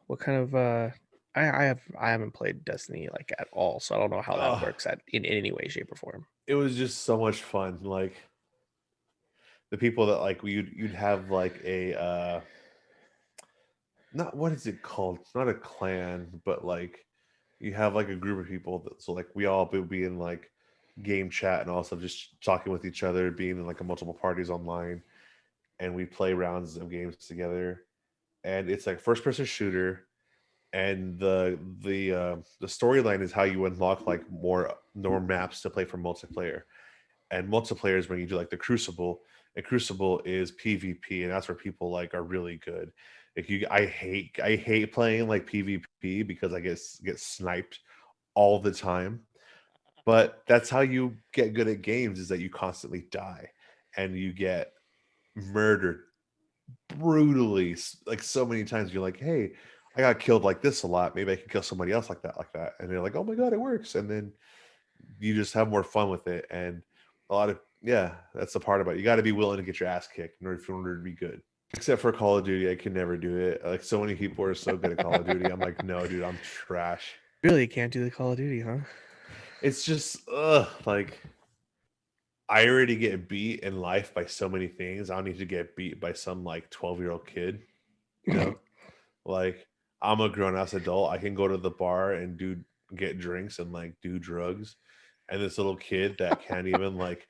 what kind of I haven't played Destiny like at all, so I don't know how that Oh, works in any way, shape, or form. it was just so much fun. Like the people that like you'd have like a not what is it called? It's not a clan, but like you have like a group of people that so like we all would be in like game chat and also just talking with each other, being in like a multiple parties online, and we play rounds of games together. And it's like first person shooter, and the storyline is how you unlock like more maps to play for multiplayer. And multiplayer is when you do like the Crucible, and Crucible is PvP, and that's where people like are really good. Like I hate playing like PvP because I get sniped all the time. But that's how you get good at games is that you constantly die and you get murdered brutally like so many times. You're like, hey, I got killed like this a lot. Maybe I can kill somebody else like that. And they're like, oh my god, it works. And then you just have more fun with it. And a lot of yeah, that's the part about it. You got to be willing to get your ass kicked in order to be good. Except for Call of Duty, I can never do it. Like so many people are so good at Call of Duty. I'm like, no, dude, I'm trash. Really can't do the Call of Duty, huh? It's just like I already get beat in life by so many things. I don't need to get beat by some like 12-year-old kid, you know? Like I'm a grown ass adult. I can go to the bar and get drinks and like do drugs. And this little kid that can't even like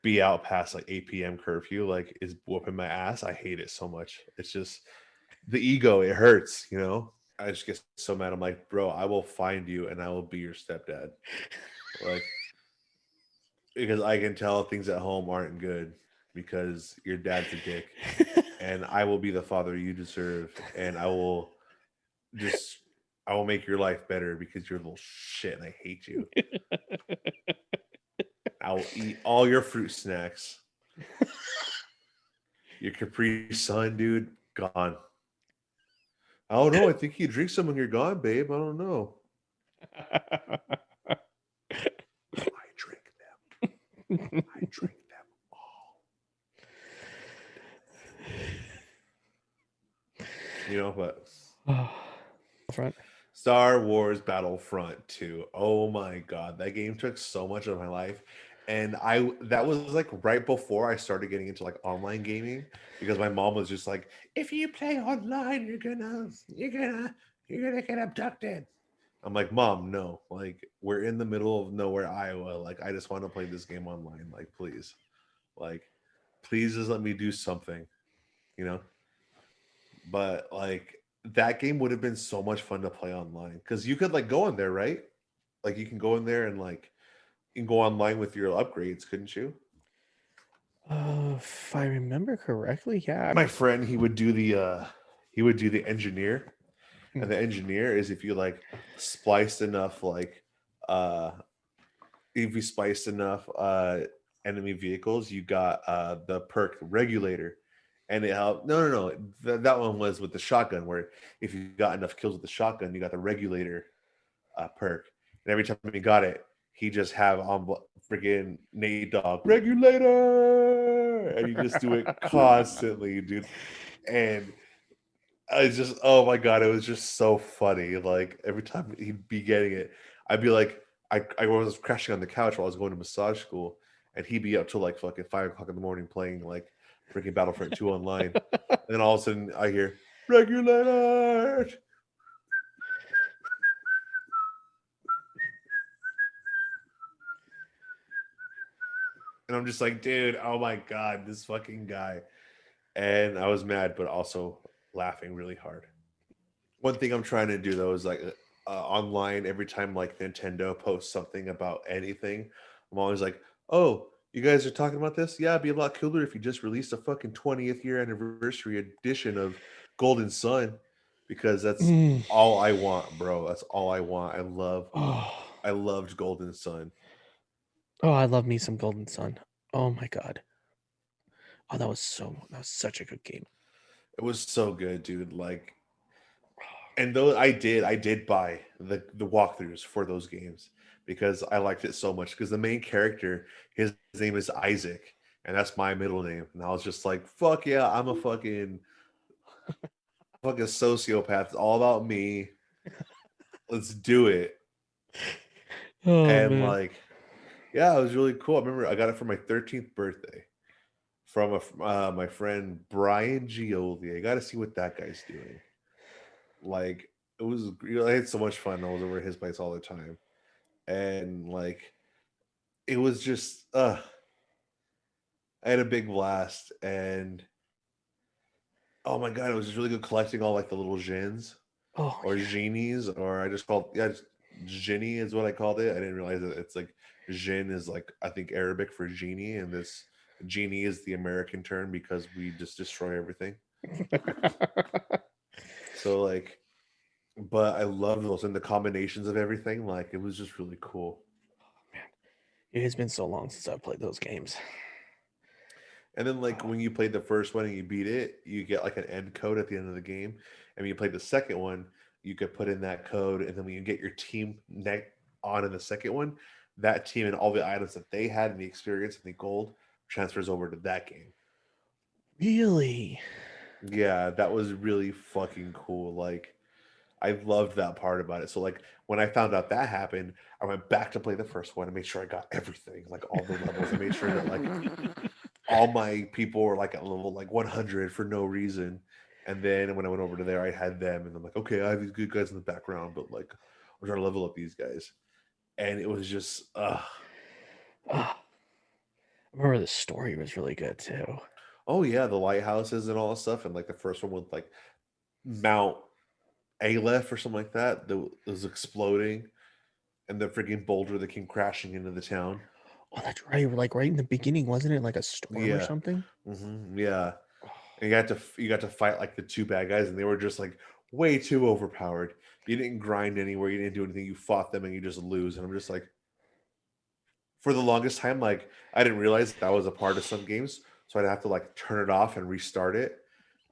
be out past like 8 p.m. curfew, like is whooping my ass. I hate it so much. It's just the ego, it hurts, you know? I just get so mad. I'm like, bro, I will find you and I will be your stepdad. Like, because I can tell things at home aren't good because your dad's a dick. And I will be the father you deserve. And just I will make your life better because you're a little shit and I hate you. I will eat all your fruit snacks. Your Capri Sun, dude, gone. I don't know. I think you drink some when you're gone, babe. I don't know. I drink them. I drink them all. But Oh, front. Star Wars Battlefront 2. Oh my god, that game took so much of my life. And I that was like right before I started getting into like online gaming because my mom was just like, if you play online, you're gonna get abducted. I'm like, Mom, no. Like, we're in the middle of nowhere, Iowa. Like, I just want to play this game online. Like, please. Like, please just let me do something, you know? But like that game would have been so much fun to play online because you could like go in there, right? Like you can go in there and like you can go online with your upgrades, couldn't you? If I remember correctly, yeah. My friend, he would do the engineer, Hmm. and the engineer is if you like spliced enough uh if you spliced enough enemy vehicles, you got the perk regulator. And it helped. No, no, no. That one was with the shotgun, where if you got enough kills with the shotgun, you got the regulator perk. And every time he got it, he just have on freaking Nate Dogg regulator, and you just do it constantly, dude. And I just, oh my god, it was just so funny. Like every time he'd be getting it, I'd be like, I was crashing on the couch while I was going to massage school, and he'd be up till like fucking 5 o'clock in the morning playing like freaking Battlefront 2 online. And then all of a sudden I hear regulator, and I'm just like, dude, oh my god, this fucking guy. And I was mad, but also laughing really hard. One thing I'm trying to do though is like online. Every time like Nintendo posts something about anything, I'm always like, "Oh, you guys are talking about this? Yeah, it'd be a lot cooler if you just released a fucking 20th year anniversary edition of Golden Sun, because that's Mm. all I want, bro. That's all I want. Oh, I loved Golden Sun. oh, I love me some Golden Sun. Oh my god. Oh, that was such a good game. It was so good, dude. Like, and though I did buy the walkthroughs for those games because I liked it so much. Because the main character, his name is Isaac, and that's my middle name. And I was just like, fuck yeah, I'm a fucking fucking sociopath. It's all about me. Let's do it. Oh And man. like, yeah, it was really cool. I remember I got it for my 13th birthday from my friend Brian Gioli. I got to see what that guy's doing. Like, it was, I had so much fun. I was over at his place all the time, and like, it was just, I had a big blast, and oh my god, it was just really good collecting all like the little gins Oh or yeah. genies, or I just called, yeah, just genie is what I called it. I didn't realize that it's like jin is like, I think, Arabic for genie, and this genie is the American term because we just destroy everything. So like, but I love those and the combinations of everything. Like, it was just really cool. Man, it has been so long since I've played those games. And then like Oh, when you played the first one and you beat it, you get like an end code at the end of the game. And when you played the second one, you could put in that code, and then when you get your team neck on in the second one, that team and all the items that they had and the experience and the gold transfers over to that game. really? Yeah, that was really fucking cool. Like, I loved that part about it. So like when I found out that happened, I went back to play the first one and made sure I got everything, like all the levels. I made sure that like all my people were like at level like 100 for no reason. And then when I went over to there, I had them, and I'm like, okay, I have these good guys in the background, but like I'm trying to level up these guys, and it was just, Ah, I remember the story was really good too. oh yeah, the lighthouses and all that stuff, and like the first one with like Mount Aleph or something like that that was exploding, and the freaking boulder that came crashing into the town. Oh, that's right. Like right in the beginning, wasn't it like a storm or Yeah, something? yeah. Oh, And you got to fight like the two bad guys, and they were just like way too overpowered. You didn't grind anywhere, you didn't do anything. You fought them, and you just lose. And I'm just like, for the longest time, like I didn't realize that was a part of some games, so I'd have to like turn it off and restart it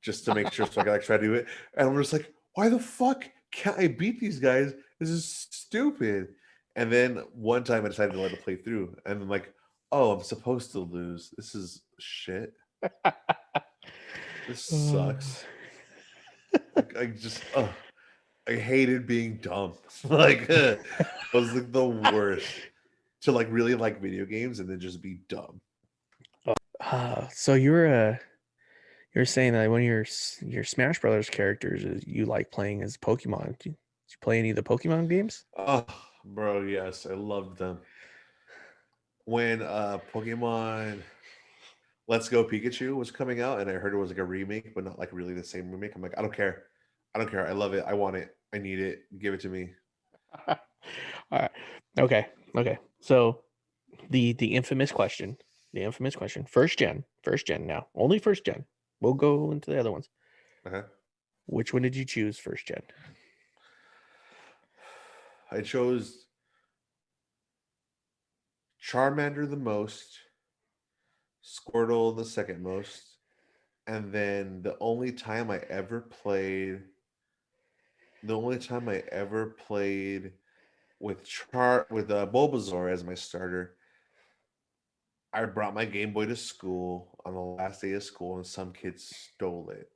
just to make sure, so I could like try to do it. And I'm just like, why the fuck can't I beat these guys? This is stupid. And then one time I decided to let it play through, and I'm like, oh, I'm supposed to lose. This is shit. This uh, sucks. Like, I just, I hated being dumb. Like, it was like the worst to like really like video games and then just be dumb. so you're saying that one of your Smash Brothers characters is you like playing as Pokemon. Did you play any of the Pokemon games? Oh, bro, yes, I loved them. When Pokemon Let's Go Pikachu was coming out, and I heard it was like a remake, but not like really the same remake. I'm like, I don't care. I don't care. I love it. I want it. I need it. Give it to me. All right. Okay. Okay. So the infamous question, the infamous question. First gen now. Only first gen. We'll go into the other ones. Uh-huh. Which one did you choose first gen? I chose Charmander the most, Squirtle the second most, and then the only time I ever played with Bulbasaur as my starter, I brought my Game Boy to school on the last day of school, and some kids stole it.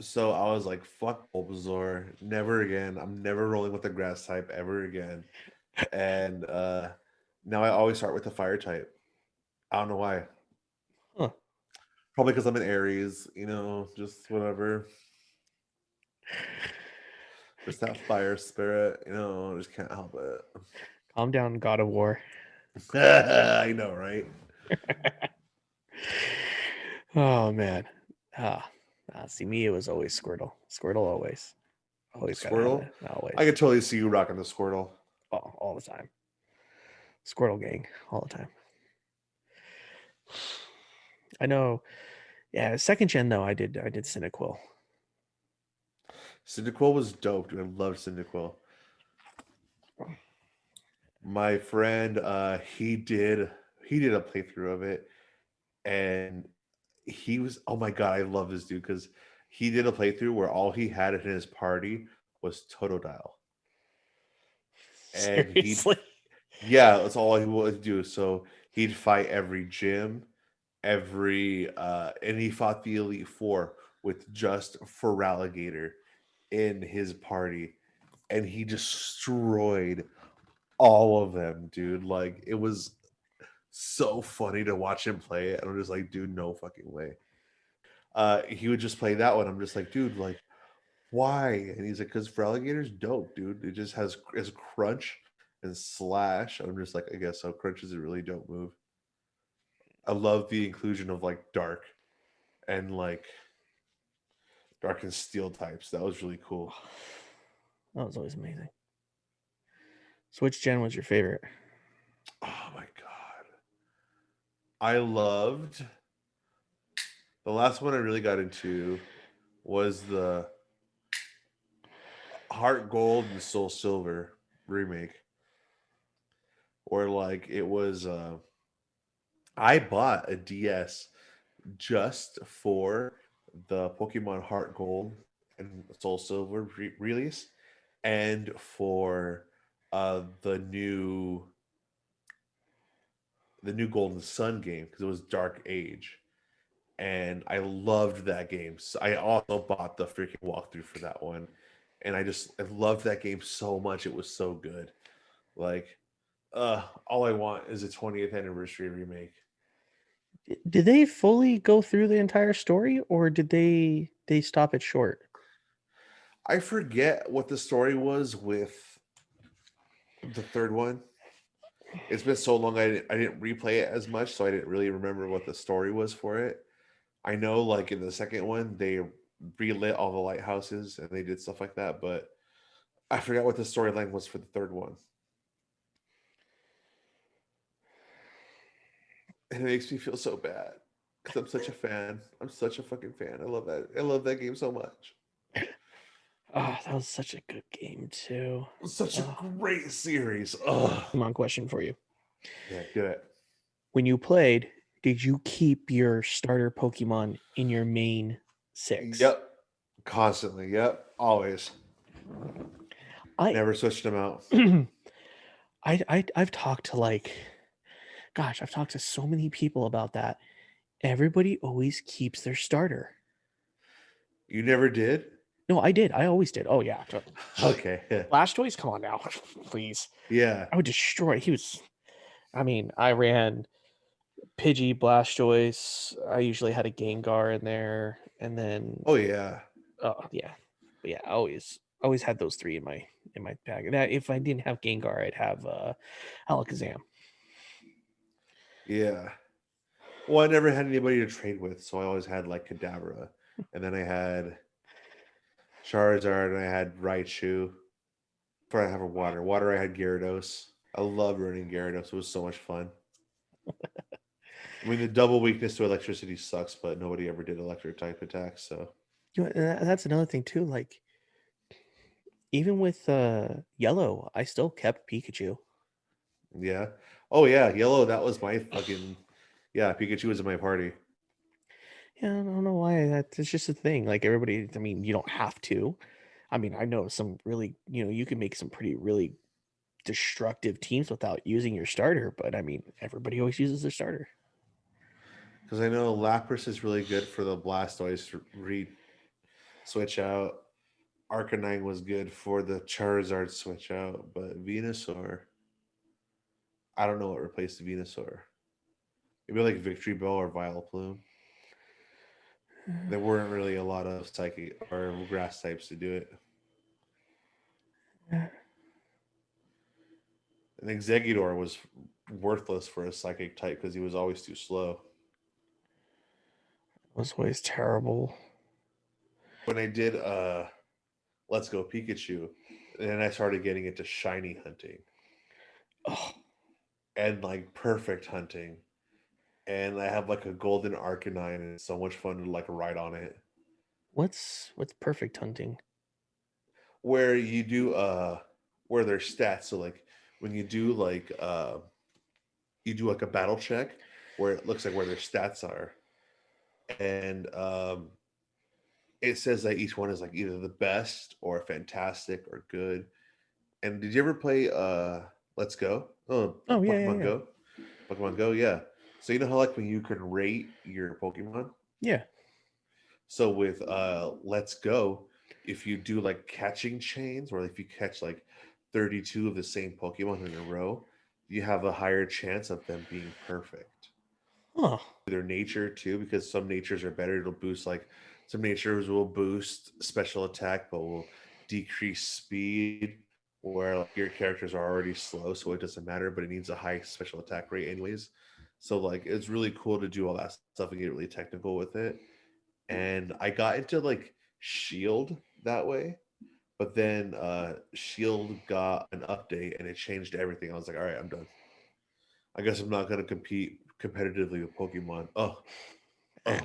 So I was like, "Fuck Bulbasaur, never again. I'm never rolling with the grass type ever again." And now I always start with the fire type. I don't know why. Huh. Probably because I'm an Aries, just whatever. Just that fire spirit, I just can't help it. Calm down, God of War. I know, right? Oh man. Ah, see me, it was always Squirtle. Squirtle always. Always gotta have Squirtle. it. I Always. could totally see you rocking the Squirtle. All the time. Squirtle gang. All the time. I know. Yeah, second gen though, I did Cyndaquil. Cyndaquil was dope, dude. I loved Cyndaquil. My friend, he did a playthrough of it, and he was, oh my god, I love this dude because he did a playthrough where all he had in his party was Totodile, and Seriously. yeah, that's all he would do. So he'd fight every gym, and he fought the Elite Four, with just Feraligatr in his party, and he destroyed all of them, dude. Like it was so funny to watch him play it. And I'm just like, dude, no fucking way. He would just play that one. I'm just like, dude, like, why? And he's like, because Feraligatr's dope, dude. It just has crunch and slash. I'm just like, I guess so. Crunch is a really dope move. I love the inclusion of like dark and like dark and steel types. That was really cool. That was always amazing. So which gen was your favorite? Oh my god. I loved the last one I really got into was the Heart Gold and Soul Silver remake. Or like it was I bought a DS just for the Pokemon Heart Gold and Soul Silver release, and for the new Golden Sun game because it was Dark Age, and I loved that game. So I also bought the freaking walkthrough for that one, and I loved that game so much. It was so good. Like, all I want is a 20th anniversary remake. Did they fully go through the entire story, or did they stop it short? I forget what the story was with the third one. It's been so long I didn't replay it as much, so I didn't really remember what the story was for it. I know like in the second one they relit all the lighthouses and they did stuff like that, but I forgot what the storyline was for the third one. And it makes me feel so bad because I'm such a fan. I'm such a fucking fan. I love that. I love that game so much. Oh, that was such a good game too. Such a great series. Ugh. Come on, question for you. Yeah, do it. When you played, did you keep your starter Pokemon in your main 6? Yep. Constantly. Yep. Always. I Never switched them out. I've talked to I've talked to so many people about that. Everybody always keeps their starter. You never did? No, I did. I always did. Oh yeah. Okay. Yeah. Blastoise, come on now, please. Yeah. I would destroy. I ran Pidgey, Blastoise. I usually had a Gengar in there, and then Oh yeah. yeah, but yeah, I always had those 3 in my bag. That if I didn't have Gengar, I'd have Alakazam. Yeah. Well, I never had anybody to trade with, so I always had like Kadabra, and then I had Charizard, and I had Raichu. For I have a water. Water, I had Gyarados. I love running Gyarados. It was so much fun. I mean, the double weakness to electricity sucks, but nobody ever did electric type attacks. So That's another thing too. Like even with Yellow, I still kept Pikachu. yeah. Oh yeah, yellow. That was my fucking yeah. Pikachu was in my party. Yeah, I don't know why. It's just a thing. Like everybody, I mean, you don't have to. I mean, I know some really, you can make some pretty really destructive teams without using your starter, but I mean, everybody always uses their starter. Because I know Lapras is really good for the Blastoise switch out. Arcanine was good for the Charizard switch out, but Venusaur, I don't know what replaced the Venusaur. Maybe like Victory Bell or Vileplume. There weren't really a lot of psychic or grass types to do it. And Exeggutor was worthless for a psychic type because he was always too slow. It was always terrible. When I did Let's Go Pikachu, then I started getting into shiny hunting Oh, and like perfect hunting. And I have like a golden Arcanine and it's so much fun to like ride on it. what's perfect hunting? Where you do where there's stats. So like when you do like a battle check where it looks like where their stats are. And it says that each one is like either the best or fantastic or good. And did you ever play Let's Go? Oh, Oh yeah, yeah, Pokemon yeah. Go? Pokemon Go, yeah. So you know how like when you can rate your Pokemon? Yeah. So with Let's Go, if you do like catching chains, or if you catch like 32 of the same Pokemon in a row, you have a higher chance of them being perfect. Huh. Their nature too, because some natures are better. It'll boost like some natures will boost special attack, but will decrease speed. Where like your characters are already slow, so it doesn't matter. But it needs a high special attack rate anyways. So like it's really cool to do all that stuff and get really technical with it. And I got into like Shield that way, but then Shield got an update and it changed everything. I was like, all right, I'm done. I guess I'm not gonna compete competitively with Pokemon. Oh, oh,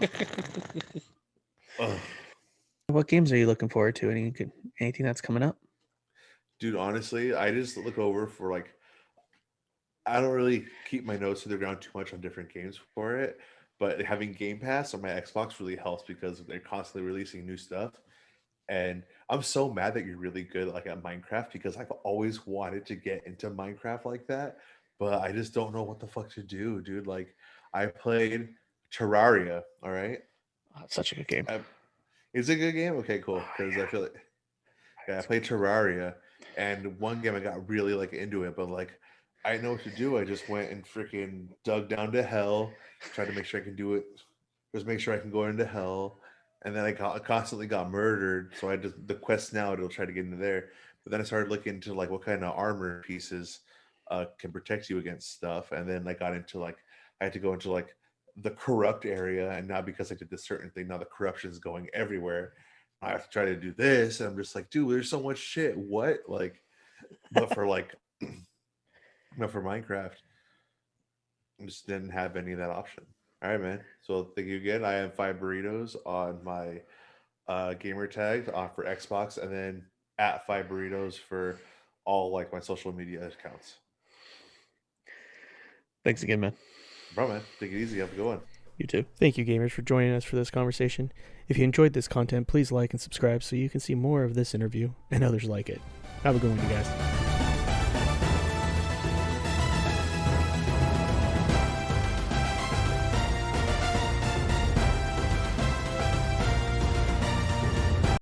oh. What games are you looking forward to? Anything that's coming up? Dude, honestly, I just look over for like I don't really keep my nose to the ground too much on different games for it, but having Game Pass on my Xbox really helps because they're constantly releasing new stuff. And I'm so mad that you're really good like at Minecraft because I've always wanted to get into Minecraft like that, but I just don't know what the fuck to do, dude. Like I played Terraria, all right? Oh, it's such a good game. I, is it a good game? Okay, cool. Oh Because I feel like yeah, yeah, I it's played Terraria, and one game I got really like into it, but like I didn't know what to do. I just went and freaking dug down to hell, tried to make sure I can do it, just make sure I can go into hell, and then I constantly got murdered. So I just the quest now it'll try to get into there, but then I started looking into like what kind of armor pieces can protect you against stuff, and then I got into like I had to go into like the corrupt area, and now because I did this certain thing, now the corruption is going everywhere. I have to try to do this. And I'm just like, dude, there's so much shit. What? Like, but for like, but for Minecraft, I just didn't have any of that option. All right, man. So thank you again. I have Fiveburritos on my gamer tag for Xbox, and then at Fiveburritos for all like my social media accounts. Thanks again, man. Bro, man, take it easy. Have a good one. You too. Thank you, gamers, for joining us for this conversation. If you enjoyed this content, please like and subscribe so you can see more of this interview and others like it. Have a good one, you guys.